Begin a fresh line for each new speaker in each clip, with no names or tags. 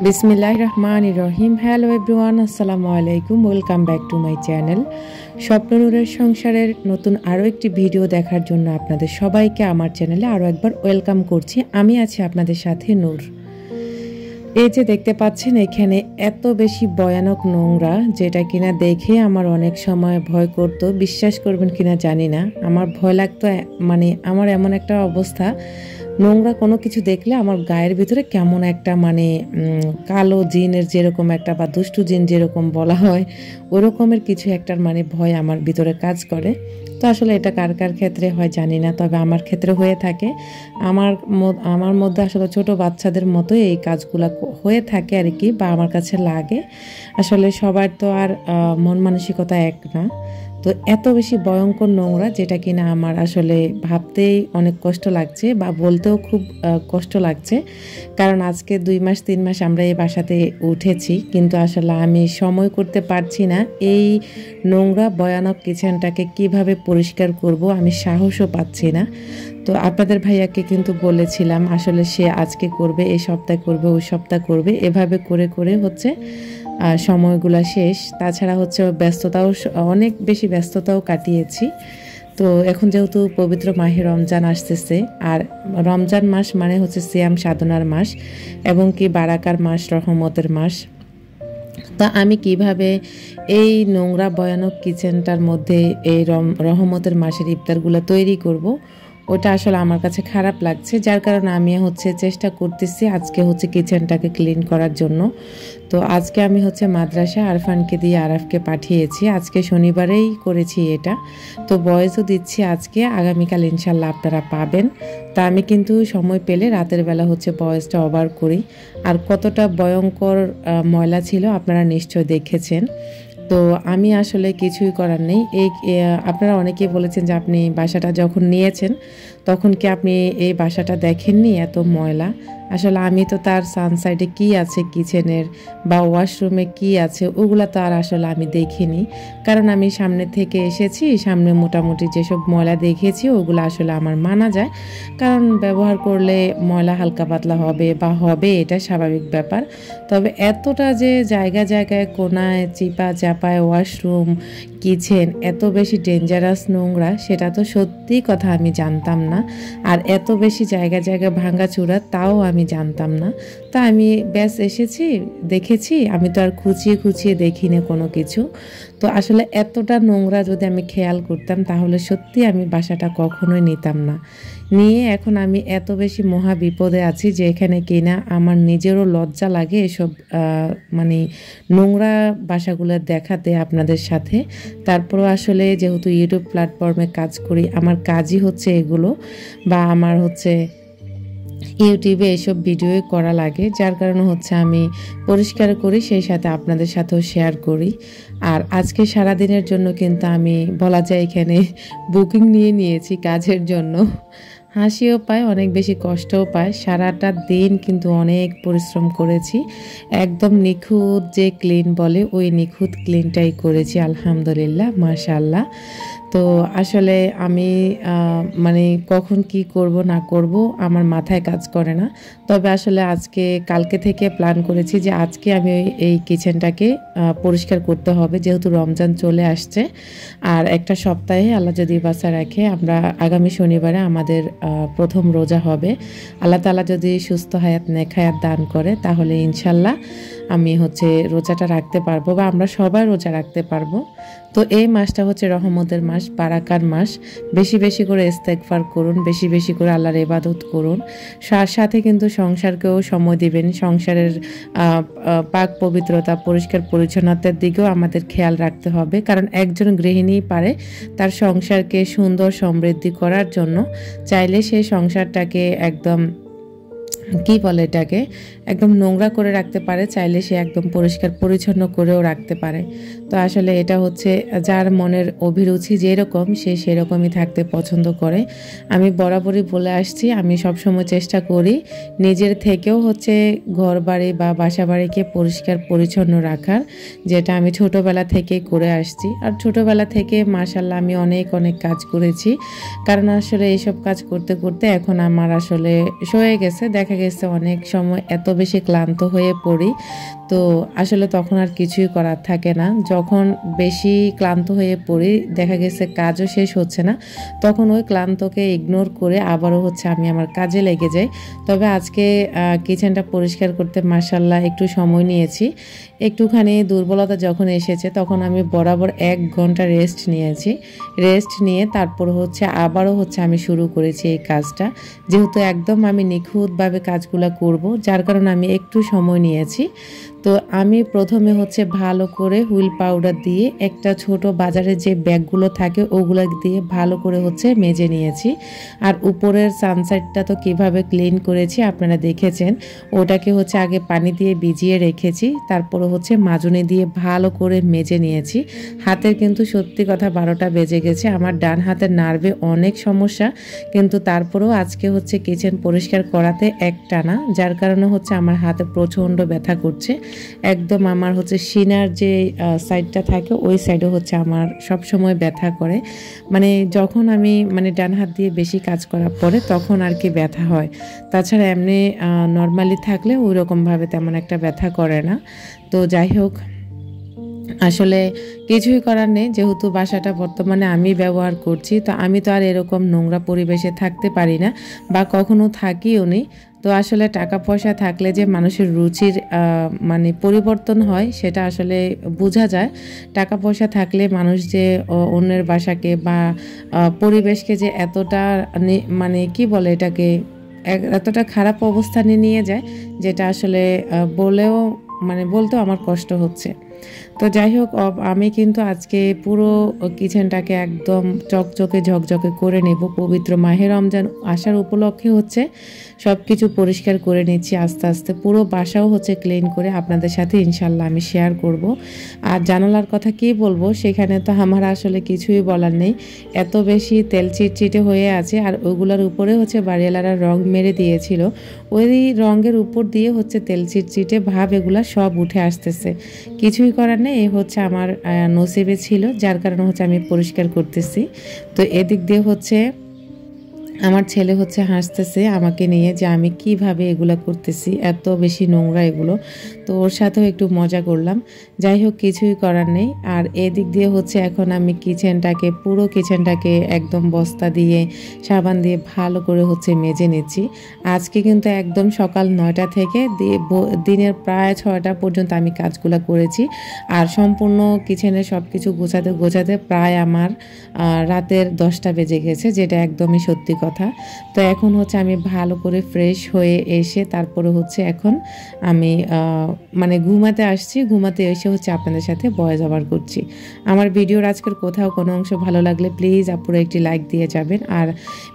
বিসমিল্লাহির রহমানির রহিম। Hello everyone, আসসালামু আলাইকুম। Welcome back to my channel. স্বপ্ননূরের সংসারের নতুন আরও একটি ভিডিও দেখার জন্য আপনাদের সবাইকে আমার চ্যানেলে আরও একবার ওয়েলকাম করছি। আমি আছি আপনাদের সাথে নূর। এই যে দেখতে পাচ্ছেন, এখানে এত বেশি ভয়ানক নোংরা, যেটা কিনা দেখে আমার অনেক সময় ভয় করতো। বিশ্বাস করবেন কিনা জানি না, আমার ভয় লাগতো। মানে আমার এমন একটা অবস্থা, নোংরা কোনো কিছু দেখলে আমার গায়ের ভিতরে কেমন একটা কালো জিনের যেরকম একটা, বা দুষ্টু জিন যেরকম বলা হয়, ওরকমের কিছু একটার ভয় আমার ভিতরে কাজ করে। তো আসলে এটা কার কার ক্ষেত্রে হয় জানি না, তবে আমার ক্ষেত্রে হয়ে থাকে। আমার মধ্যে আসলে ছোট বাচ্চাদের মতোই এই কাজগুলো হয়ে থাকে আর কি, বা আমার কাছে লাগে। আসলে সবার তো আর মন মানসিকতা এক না। তো এত বেশি ভয়ঙ্কর নোংরা, যেটা কিনা আমার আসলে ভাবতেই অনেক কষ্ট লাগছে, বা বলতেও খুব কষ্ট লাগছে। কারণ আজকে 2 মাস 3 মাস আমরা এই বাসাতে উঠেছি, কিন্তু আসলে আমি সময় করতে পারছি না। এই নোংরা ভয়ানক কিচেনটাকে কিভাবে পরিষ্কার করব, আমি সাহসও পাচ্ছি না। তো আপনাদের ভাইয়াকে কিন্তু বলেছিলাম, আসলে সে আজকে করবে, এই সপ্তাহে করবে, ওই সপ্তাহ করবে, এভাবে করে করে হচ্ছে সময়গুলো শেষ। তাছাড়া হচ্ছে ব্যস্ততাও, অনেক বেশি ব্যস্ততাও কাটিয়েছি। তো এখন যেহেতু পবিত্র মাহে রমজান আসতেছে, আর রমজান মাস মানে হচ্ছে সিয়াম সাধনার মাস, এবং কি বারাকার মাস, রহমতের মাস। তা আমি কিভাবে এই নোংরা ভয়ানক কিচেনটার মধ্যে এই রহমতের মাসের ইফতারগুলো তৈরি করব, ওটা আসলে আমার কাছে খারাপ লাগছে। যার কারণে আমি হচ্ছে চেষ্টা করতেছি আজকে হচ্ছে কিচেনটাকে ক্লিন করার জন্য। তো আজকে আমি হচ্ছে মাদ্রাসা আরফানকে দিয়ে আরাফকে পাঠিয়েছি। আজকে শনিবারেই করেছি এটা। তো ভয়েসও দিচ্ছি আজকে, আগামীকাল ইনশাল্লাহ আপনারা পাবেন। তা আমি কিন্তু সময় পেলে রাতের বেলা হচ্ছে ভয়েসটা ওভার করি। আর কতটা ভয়ঙ্কর ময়লা ছিল আপনারা নিশ্চয় দেখেছেন। তো আমি আসলে কিছুই করার নেই। আপনারা অনেকেই বলেছেন যে আপনি বাসাটা যখন নিয়েছেন তখন কি আপনি এই বাসাটা দেখেননি, এত ময়লা। আসলে আমি তো তার সানসাইডে কি আছে কিচেনের বা ওয়াশরুমে কি আছে ওগুলা তো আর আসলে আমি দেখিনি। কারণ আমি সামনে থেকে এসেছি, সামনে মোটামুটি যেসব ময়লা দেখেছি ওগুলো আসলে আমার মানা যায়। কারণ ব্যবহার করলে ময়লা হালকা পাতলা হবে বা হবে, এটা স্বাভাবিক ব্যাপার। তবে এতটা যে জায়গায় জায়গায় কোনায় চিপা চাপায় ওয়াশরুম কিচেন এত বেশি ডেঞ্জারাস নোংরা, সেটা তো সত্যি কথা আমি জানতাম না। আর এত বেশি জায়গা জায়গা ভাঙাচোরা, তাও আমি জানতাম না। তা আমি ব্যাস এসেছি, দেখেছি, আমি তো আর খুঁচিয়ে খুঁচিয়ে দেখি না কোনো কিছু। তো আসলে এতটা নোংরা যদি আমি খেয়াল করতাম তাহলে সত্যি আমি বাসাটা কখনোই নিতাম না। নিয়ে এখন আমি এত বেশি মহা বিপদে আছি যে এখানে কিনা আমার নিজেরও লজ্জা লাগে এসব নোংরা বাসাগুলো দেখাতে আপনাদের সাথে। তারপরও আসলে যেহেতু ইউটিউব প্ল্যাটফর্মে কাজ করি, আমার কাজই হচ্ছে এগুলো, বা আমার হচ্ছে ইউটিউবে এসব ভিডিও করা লাগে, যার কারণে হচ্ছে আমি পরিষ্কার করি, সেই সাথে আপনাদের সাথেও শেয়ার করি। আর আজকে সারাদিনের জন্য কিন্তু আমি বলা যায় এখানে বুকিং নিয়ে নিয়েছি কাজের জন্য। হাসিও পায়, অনেক বেশি কষ্টও পায়। সারাটা দিন কিন্তু অনেক পরিশ্রম করেছি, একদম নিখুঁত যে ক্লিন বলে ওই নিখুঁত ক্লিনটাই করেছি আলহামদুলিল্লাহ, মাশাআল্লাহ। তো আসলে আমি কখন কি করব না করব আমার মাথায় কাজ করে না। তবে আসলে কালকে থেকে প্ল্যান করেছি যে আজকে আমি এই কিচেনটাকে পরিষ্কার করতে হবে, যেহেতু রমজান চলে আসছে। আর একটা সপ্তাহে আল্লাহ যদি বাঁচা রাখে, আমরা আগামী শনিবারে আমাদের প্রথম রোজা হবে। আল্লাহ তাআলা যদি সুস্থ হায়াত নেক হায়াত দান করে, তাহলে ইনশাল্লাহ আমি হচ্ছে রোজাটা রাখতে পারবো, বা আমরা সবাই রোজা রাখতে পারবো। তো এই মাসটা হচ্ছে রহমতের মাস, বারাকার মাস। বেশি বেশি করে ইস্তেগফার করুন, বেশি বেশি করে আল্লাহর ইবাদত করুন। সাথে কিন্তু সংসারকেও সময় দিবেন, সংসারের পাক পবিত্রতা, পরিষ্কার পরিচ্ছন্নতার দিকেও আমাদের খেয়াল রাখতে হবে। কারণ একজন গৃহিণী পারে তার সংসারকে সুন্দর সমৃদ্ধি করার জন্য। চাইলে সেই সংসারটাকে একদম এটাকে একদম নোংরা করে রাখতে পারে, চাইলে সে একদম পরিষ্কার পরিচ্ছন্ন করেও রাখতে পারে। তো আসলে এটা হচ্ছে যার মনের অভিরুচি যেরকম, সে সেরকমই থাকতে পছন্দ করে। আমি বরাবরই বলে আসছি, আমি সবসময় চেষ্টা করি নিজের থেকেও হচ্ছে ঘর বাড়ি বা বাসা বাড়িকে পরিষ্কার পরিচ্ছন্ন রাখার, যেটা আমি ছোটোবেলা থেকেই করে আসছি। আর ছোটোবেলা থেকে মাশাআল্লাহ আমি অনেক অনেক কাজ করেছি। কারণ আসলে এইসব কাজ করতে করতে এখন আমার আসলে সয়ে গেছে। দেখা দেখা গেছে অনেক সময় এত বেশি ক্লান্ত হয়ে পড়ি, তো আসলে তখন আর কিছুই করার থাকে না। যখন বেশি ক্লান্ত হয়ে পড়ি, দেখা গেছে কাজও শেষ হচ্ছে না, তখন ওই ক্লান্তকে ইগনোর করে আবারও হচ্ছে আমি আমার কাজে লেগে যাই। তবে আজকে কিচেনটা পরিষ্কার করতে মাশাআল্লাহ একটু সময় নিয়েছি। একটুখানি দুর্বলতা যখন এসেছে তখন আমি বরাবর 1 ঘন্টা রেস্ট নিয়েছি। রেস্ট নিয়ে তারপর হচ্ছে আবারও হচ্ছে আমি শুরু করেছি এই কাজটা, যেহেতু একদম আমি নিখুঁতভাবে কাজগুলো করব, যার কারণে আমি একটু সময় নিয়েছি। তো আমি প্রথমে হচ্ছে ভালো করে হুইল পাউডার দিয়ে একটা ছোট বাজারে যে ব্যাগগুলো থাকে ওগুলো দিয়ে ভালো করে হচ্ছে মেজে নিয়েছি। আর উপরের সানসাইডটা তো কিভাবে ক্লিন করেছি আপনারা দেখেছেন। ওটাকে হচ্ছে আগে পানি দিয়ে ভিজিয়ে রেখেছি, তারপরে হচ্ছে মাজনি দিয়ে ভালো করে মেজে নিয়েছি। হাতের কিন্তু সত্যি কথা 12টা বেজে গেছে। আমার ডান হাতের নার্ভে অনেক সমস্যা, কিন্তু তারপরেও আজকে হচ্ছে কিচেন পরিষ্কার করাতে একটানা, যার কারণে হচ্ছে আমার হাতে প্রচণ্ড ব্যথা করছে। একদম আমার হচ্ছে সিনার যে সাইডটা থাকে ওই সাইডে হচ্ছে আমার সব সময় ব্যথা করে। মানে যখন আমি ডান হাত দিয়ে বেশি কাজ করার পরে তখন আর কি ব্যথা হয়। তাছাড়া এমনি নর্মালি থাকলে ওই রকমভাবে তেমন একটা ব্যথা করে না। তো যাই হোক, আসলে কিছুই করার নেই, যেহেতু বাসাটা বর্তমানে আমি ব্যবহার করছি, তো আমি তো আর এরকম নোংরা পরিবেশে থাকতে পারি না বা কখনো থাকিও নি। তো আসলে টাকা পয়সা থাকলে যে মানুষের রুচির পরিবর্তন হয় সেটা আসলে বোঝা যায়। টাকা পয়সা থাকলে মানুষ যে অন্যের বাসাকে বা পরিবেশকে যে এতটা কি বলে এটাকে, এতটা খারাপ অবস্থানে নিয়ে যায়, যেটা আসলে বলতেও আমার কষ্ট হচ্ছে। তো যাই হোক, আমি কিন্তু আজকে পুরো কিচেনটাকে একদম চকচকে ঝকঝকে করে নেব। পবিত্র মাহে রমজান আসার উপলক্ষে হচ্ছে সব কিছু পরিষ্কার করে নিচ্ছি আস্তে আস্তে। পুরো বাসাও হচ্ছে ক্লিন করে আপনাদের সাথে ইনশাল্লাহ আমি শেয়ার করব। আর জানালার কথা কি বলবো, সেখানে তো আমার আসলে কিছুই বলার নেই, এত বেশি তেল চিটচিটে হয়ে আছে। আর ওইগুলোর উপরে হচ্ছে বাড়িওয়ালারা রং মেরে দিয়েছিল, ওই রঙের উপর দিয়ে হচ্ছে তেল চিটচিটে ভাব এগুলা সব উঠে আসতেছে। কিছুই করার নেই, এই হচ্ছে আমার নসিবে ছিল, যার কারণে হচ্ছে আমি পরিষ্কার করতেছি। তো এদিক দিয়ে হচ্ছে আমার ছেলে হচ্ছে হাসতেছে আমাকে নিয়ে যে আমি কিভাবে এগুলো করতেছি, এত বেশি নোংরা এগুলো। তো ওর সাথেও একটু মজা করলাম। যাই হোক, কিছুই করার নেই। আর এদিক দিয়ে হচ্ছে এখন আমি পুরো কিচেনটাকে একদম বস্তা দিয়ে সাবান দিয়ে ভালো করে হচ্ছে মেজে নিচ্ছি। আজকে কিন্তু একদম সকাল 9টা থেকে দিনের প্রায় 6টা পর্যন্ত আমি কাজগুলো করেছি। আর সম্পূর্ণ কিচেনের সব কিছু গোছাতে প্রায় আমার রাতের 10টা বেজে গেছে, যেটা একদমই সত্যি কথা। তো এখন হচ্ছে আমি ভালো করে ফ্রেশ হয়ে এসে তারপরে হচ্ছে এখন আমি ঘুমাতে আসছি। ঘুমাতে এসে হচ্ছে আপনাদের সাথে ভয়েস ওভার করছি। আমার ভিডিওর আজকের কোথাও কোনো অংশ ভালো লাগলে প্লিজ আপুরা একটি লাইক দিয়ে যাবেন। আর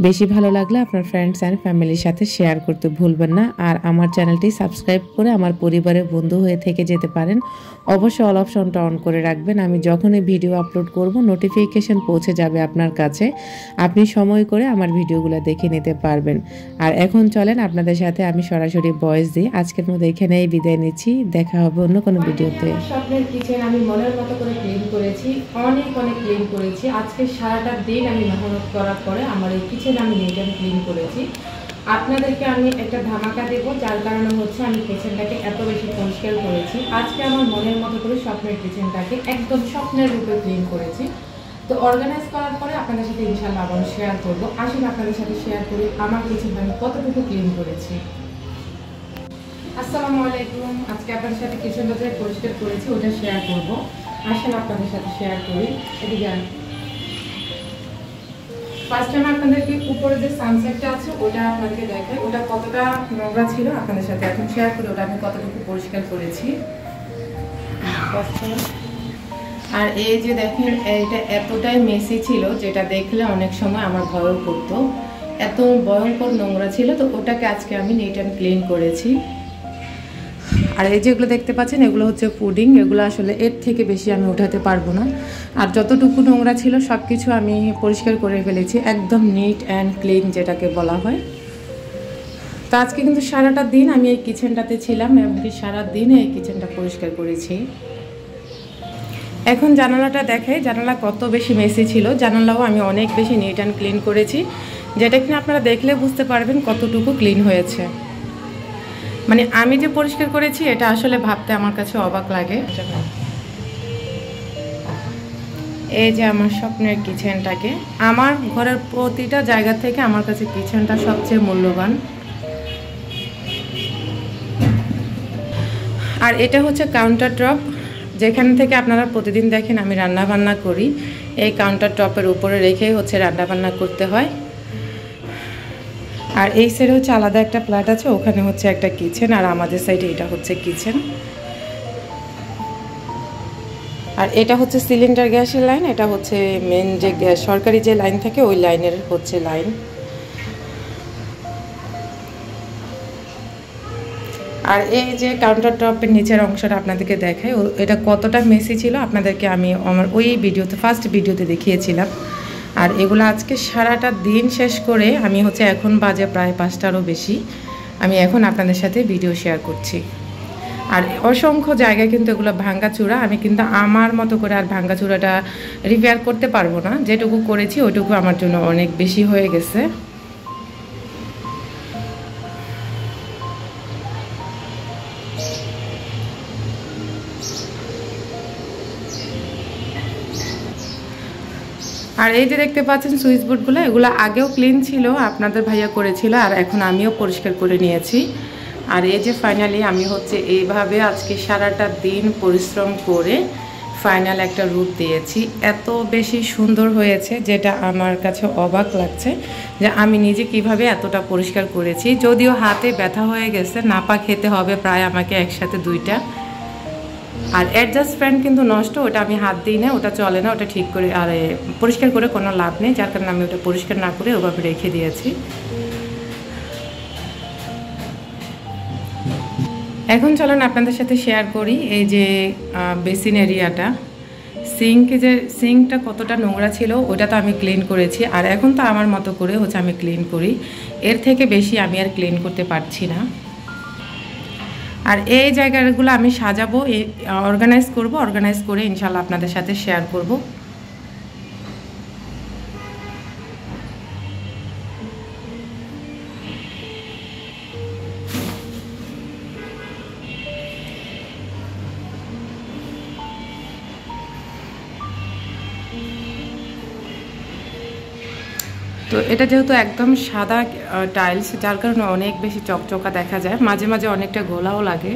বেশি ভালো লাগলে আপনার ফ্রেন্ডস অ্যান্ড ফ্যামিলির সাথে শেয়ার করতে ভুলবেন না। আর আমার চ্যানেলটি সাবস্ক্রাইব করে আমার পরিবারের বন্ধু হয়ে থেকে যেতে পারেন। অবশ্যই অল অপশনটা অন করে রাখবেন। আমি যখনই ভিডিও আপলোড করব নোটিফিকেশন পৌঁছে যাবে আপনার কাছে, আপনি সময় করে আমার ভিডিওগুলো দেখে নিতে পারবেন। আর এখন চলেন আপনাদের সাথে আমি সরাসরি ভয়েস দিই। আজকের মতো এখানেই বিদায় নিচ্ছি, দেখা হবে অন্য কোনো ভিডিওতে।
স্বপ্নের কিচেন আমি মনের মতো করে ক্লিন করেছি, অনেক ক্লিন করেছি। আজকে সারাটা দিন আমি মেহনত করার পরে আমার এই কিচেন আমি নিট অ্যান্ড ক্লিন করেছি। আপনাদেরকে আমি একটা ধামাকা দেবো, যার কারণে হচ্ছে আমি কিচেনটাকে এত বেশি পরিষ্কার করেছি। আজকে আমার মনের মতো করে স্বপ্নের কিচেনটাকে একদম স্বপ্নের রূপে ক্লিন করেছি। তো অর্গানাইজ করার পরে আপনাদের সাথে ইনশাআল্লাহ আবার শেয়ার করবো। আসুন আপনাদের সাথে শেয়ার করি আমার কিচেনটা আমি কতটুকু ক্লিন করেছি। আসসালামু আলাইকুম। আজকে আপনাদের সাথে কিচেনটা যে পরিষ্কার করেছি ওটা শেয়ার করবো। আসেন আপনাদের সাথে শেয়ার করি। এদিকে ফার্স্ট টাইম আপনাদেরকে উপরে যে সানসেটটা আছে ওটা আপনাদেরকে দেখাই, ওটা কতটা নোংরা ছিল আপনাদের সাথে এখন শেয়ার করি, ওটা আমি কতটুকু পরিষ্কার করেছি। আর এই যে দেখেন, এইটা এতটাই মেসি ছিল যেটা দেখলে অনেক সময় আমার ভয় করতো, এত ভয়ঙ্কর নোংরা ছিল। তো ওটাকে আজকে আমি নিট অ্যান্ড ক্লিন করেছি। আর এই যেগুলো দেখতে পাচ্ছেন এগুলো হচ্ছে পুডিং, এগুলো আসলে এর থেকে বেশি আমি উঠাতে পারবো না। আর যতটুকু নোংরা ছিল সব কিছু আমি পরিষ্কার করে ফেলেছি, একদম নিট অ্যান্ড ক্লিন যেটাকে বলা হয়। তো আজকে কিন্তু সারাটা দিন আমি এই কিচেনটাতে ছিলাম, এমনকি সারা দিন এই কিচেনটা পরিষ্কার করেছি। এখন জানালাটা দেখাই, জানালা কত বেশি মেসি ছিল। জানালাও আমি অনেক বেশি নিট অ্যান্ড ক্লিন করেছি, যেটা কিনা আপনারা দেখলে বুঝতে পারবেন কতটুকু ক্লিন হয়েছে। মানে আমি যে পরিষ্কার করেছি এটা আসলে ভাবতে আমার কাছে অবাক লাগে। এই যে আমার স্বপ্নের কিচেনটাকে, আমার ঘরের প্রতিটা জায়গা থেকে আমার কাছে কিচেনটা সবচেয়ে মূল্যবান। আর এটা হচ্ছে কাউন্টার টপ, যেখান থেকে আপনারা প্রতিদিন দেখেন আমি রান্না বান্না করি। এই কাউন্টার টপের উপরে রেখেই হচ্ছে রান্না বান্না করতে হয়। আর এই সাইডে হচ্ছে আলাদা একটা ফ্ল্যাট আছে, ওখানে হচ্ছে একটা কিচেন, আর আমাদের সাইডে এটা হচ্ছে কিচেন। আর এটা হচ্ছে সিলিন্ডার গ্যাসের লাইন, এটা হচ্ছে মেন যে গ্যাস সরকারি যে লাইন থাকে ওই লাইনের হচ্ছে লাইন। আর এই যে কাউন্টার টপের নিচের অংশটা আপনাদেরকে দেখাই, এটা কতটা মেসি ছিল আপনাদেরকে আমি আমার ওই ভিডিওতে ফার্স্ট ভিডিওতে দেখিয়েছিলাম। আর এগুলো আজকে সারাটা দিন শেষ করে আমি হচ্ছে এখন বাজে প্রায় 5টারও বেশি, আমি এখন আপনাদের সাথে ভিডিও শেয়ার করছি। আর অসংখ্য জায়গায় কিন্তু এগুলো ভাঙ্গাচূড়া, আমি কিন্তু আমার মতো করে আর ভাঙ্গাচূড়াটা রিপেয়ার করতে পারবো না। যেটুকু করেছি ওইটুকু আমার জন্য অনেক বেশি হয়ে গেছে। আর এই যে দেখতে পাচ্ছেন সুইচ বোর্ডগুলো, এগুলো আগেও ক্লিন ছিল, আপনাদের ভাইয়া করেছিল, আর এখন আমিও পরিষ্কার করে নিয়েছি। আর এই যে ফাইনালি আমি হচ্ছে এইভাবে আজকে সারাটা দিন পরিশ্রম করে ফাইনাল একটা রূপ দিয়েছি। এত বেশি সুন্দর হয়েছে যেটা আমার কাছে অবাক লাগছে যে আমি নিজে কিভাবে এতটা পরিষ্কার করেছি। যদিও হাতে ব্যথা হয়ে গেছে, নাপা খেতে হবে প্রায় আমাকে একসাথে 2টা। আর অ্যাডজাস্ট ফ্যান কিন্তু নষ্ট, ওটা আমি হাত দিই না, ওটা চলে না, ওটা ঠিক করে আর পরিষ্কার করে কোনো লাভ নেই, যার কারণে আমি ওটা পরিষ্কার না করে ওভাবে রেখে দিয়েছি। এখন চলেন আপনাদের সাথে শেয়ার করি এই যে বেসিন এরিয়াটা। সিঙ্কটা কতটা নোংরা ছিল ওটা তো আমি ক্লিন করেছি, আর এখন তো আমার মতো করে হচ্ছে আমি ক্লিন করি, এর থেকে বেশি আমি আর ক্লিন করতে পারছি না। আর এই জায়গাগুলো আমি সাজাবো, অর্গানাইজ করে ইনশাল্লাহ আপনাদের সাথে শেয়ার করব। তো এটা যেহেতু একদম সাদা টাইলস, যার কারণে অনেক বেশি চকচকা দেখা যায়, মাঝে মাঝে অনেকটা গোলাও লাগে।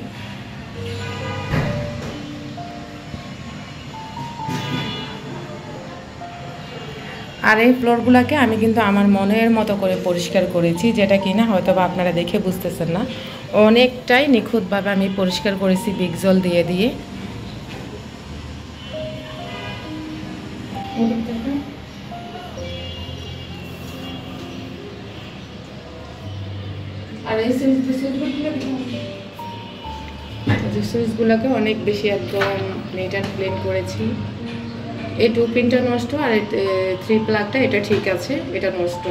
আর এই ফ্লোরগুলোকে আমি কিন্তু আমার মনের মতো করে পরিষ্কার করেছি, যেটা কিনা হয়তো বা আপনারা দেখে বুঝতেছেন না, অনেকটাই নিখুঁতভাবে আমি পরিষ্কার করেছি বিগ জল দিয়ে দিয়ে। আর এই সুইচগুলোকে অনেক বেশি একদম নিট অ্যান্ড ক্লিন করেছি। এই 2 পিনটা নষ্ট, আর 3 প্লাগটা এটা ঠিক আছে, এটা নষ্ট।